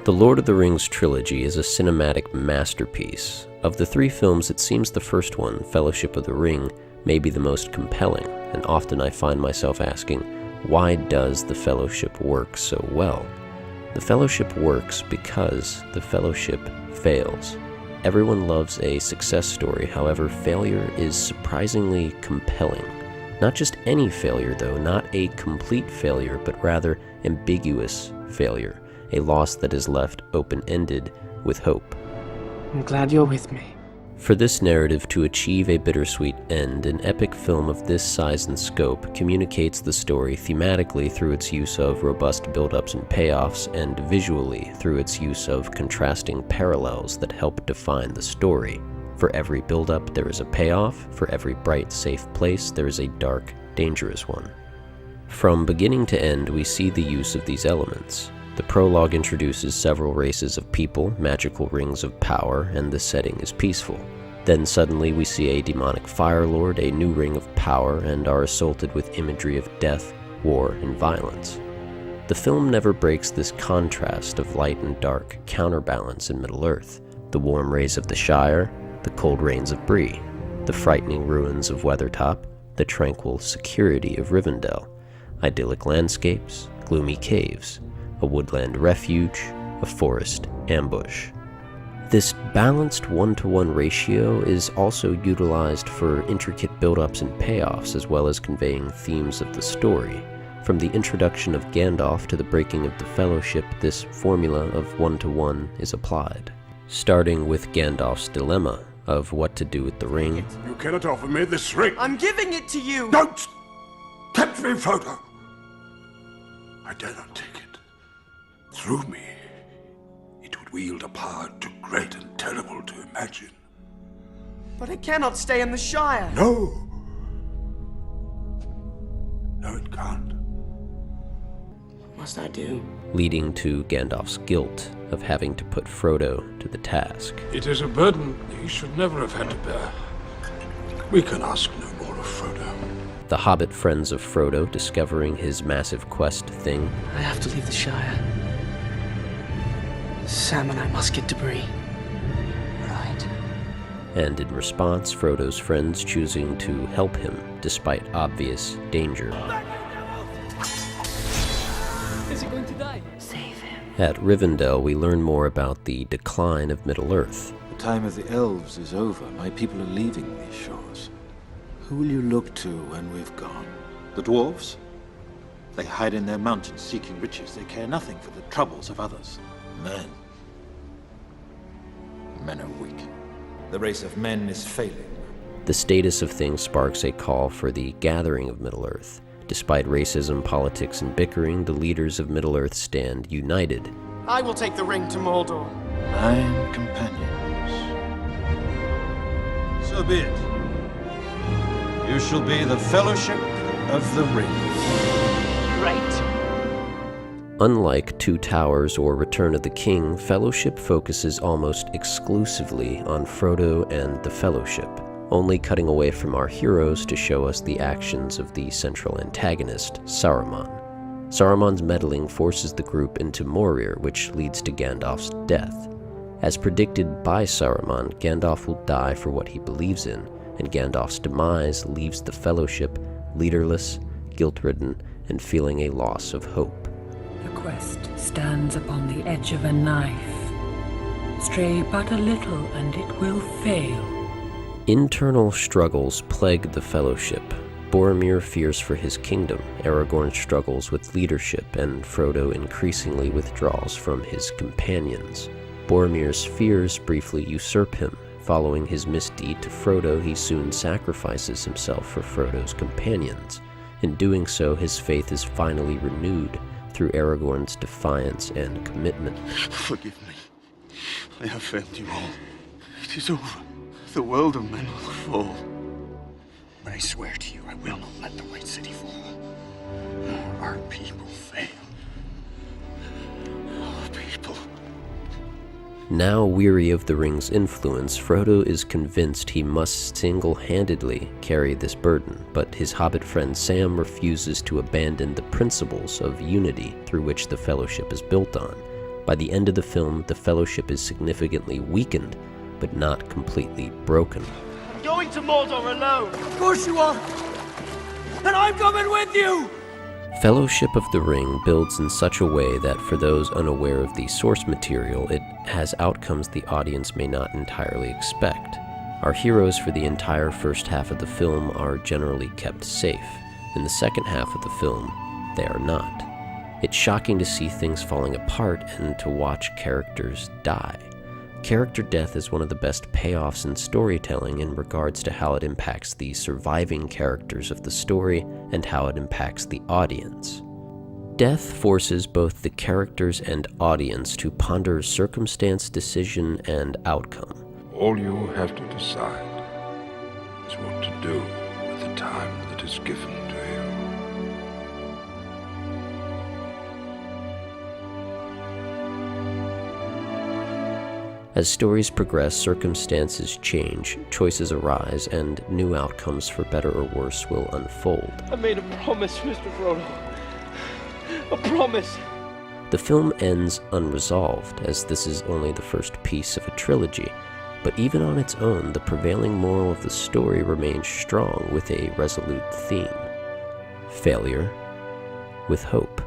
The Lord of the Rings trilogy is a cinematic masterpiece. Of the three films, it seems the first one, Fellowship of the Ring, may be the most compelling, and often I find myself asking, why does the Fellowship work so well? The Fellowship works because the Fellowship fails. Everyone loves a success story, however, failure is surprisingly compelling. Not just any failure, though, not a complete failure, but rather ambiguous failure. A loss that is left open-ended with hope. I'm glad you're with me. For this narrative to achieve a bittersweet end, an epic film of this size and scope communicates the story thematically through its use of robust build-ups and payoffs, and visually through its use of contrasting parallels that help define the story. For every build-up, there is a payoff. For every bright, safe place, there is a dark, dangerous one. From beginning to end, we see the use of these elements. The prologue introduces several races of people, magical rings of power, and the setting is peaceful. Then suddenly we see a demonic fire lord, a new ring of power, and are assaulted with imagery of death, war, and violence. The film never breaks this contrast of light and dark counterbalance in Middle-earth. The warm rays of the Shire, the cold rains of Bree, the frightening ruins of Weathertop, the tranquil security of Rivendell, idyllic landscapes, gloomy caves, a woodland refuge, a forest ambush. This balanced one-to-one ratio is also utilized for intricate build-ups and payoffs, as well as conveying themes of the story. From the introduction of Gandalf to the breaking of the Fellowship, this formula of one-to-one is applied. Starting with Gandalf's dilemma of what to do with the ring. You cannot offer me this ring. I'm giving it to you! Don't tempt me, Frodo! I dare not take it. Through me, it would wield a power too great and terrible to imagine. But it cannot stay in the Shire. No! No, it can't. What must I do? Leading to Gandalf's guilt of having to put Frodo to the task. It is a burden he should never have had to bear. We can ask no more of Frodo. The Hobbit friends of Frodo discovering his massive quest thing. I have to leave the Shire. Sam and I must get to Bree. Right. And in response, Frodo's friends choosing to help him despite obvious danger. Is he going to die? Save him. At Rivendell, we learn more about the decline of Middle-earth. The time of the elves is over. My people are leaving these shores. Who will you look to when we've gone? The dwarves? They hide in their mountains seeking riches. They care nothing for the troubles of others. Men. Men are weak. The race of men is failing. The status of things sparks a call for the gathering of Middle-earth. Despite racism, politics, and bickering, the leaders of Middle-earth stand united. I will take the ring to Mordor. 9 companions. So be it. You shall be the Fellowship of the Ring. Right. Unlike Two Towers or Return of the King, Fellowship focuses almost exclusively on Frodo and the Fellowship, only cutting away from our heroes to show us the actions of the central antagonist, Saruman. Saruman's meddling forces the group into Morir, which leads to Gandalf's death. As predicted by Saruman, Gandalf will die for what he believes in, and Gandalf's demise leaves the Fellowship leaderless, guilt-ridden, and feeling a loss of hope. The quest stands upon the edge of a knife. Stray but a little and it will fail. Internal struggles plague the Fellowship. Boromir fears for his kingdom, Aragorn struggles with leadership, and Frodo increasingly withdraws from his companions. Boromir's fears briefly usurp him. Following his misdeed to Frodo, he soon sacrifices himself for Frodo's companions. In doing so, his faith is finally renewed through Aragorn's defiance and commitment. Forgive me. I have failed you all. It is over. The world of men will fall. But I swear to you, I will not let the White City fall. Nor our people fail. Our people. Now weary of the ring's influence, Frodo is convinced he must single-handedly carry this burden, but his hobbit friend Sam refuses to abandon the principles of unity through which the Fellowship is built on. By the end of the film, the Fellowship is significantly weakened, but not completely broken. I'm going to Mordor alone. Of course you are! And I'm coming with you! Fellowship of the Ring builds in such a way that for those unaware of the source material, it has outcomes the audience may not entirely expect. Our heroes for the entire first half of the film are generally kept safe. In the second half of the film, they are not. It's shocking to see things falling apart and to watch characters die. Character death is one of the best payoffs in storytelling in regards to how it impacts the surviving characters of the story and how it impacts the audience. Death forces both the characters and audience to ponder circumstance, decision, and outcome. All you have to decide is what to do with the time that is given to you. As stories progress, circumstances change, choices arise, and new outcomes for better or worse will unfold. I made a promise, Mr. Frodo. A promise. The film ends unresolved, as this is only the first piece of a trilogy, but even on its own, the prevailing moral of the story remains strong with a resolute theme: failure with hope.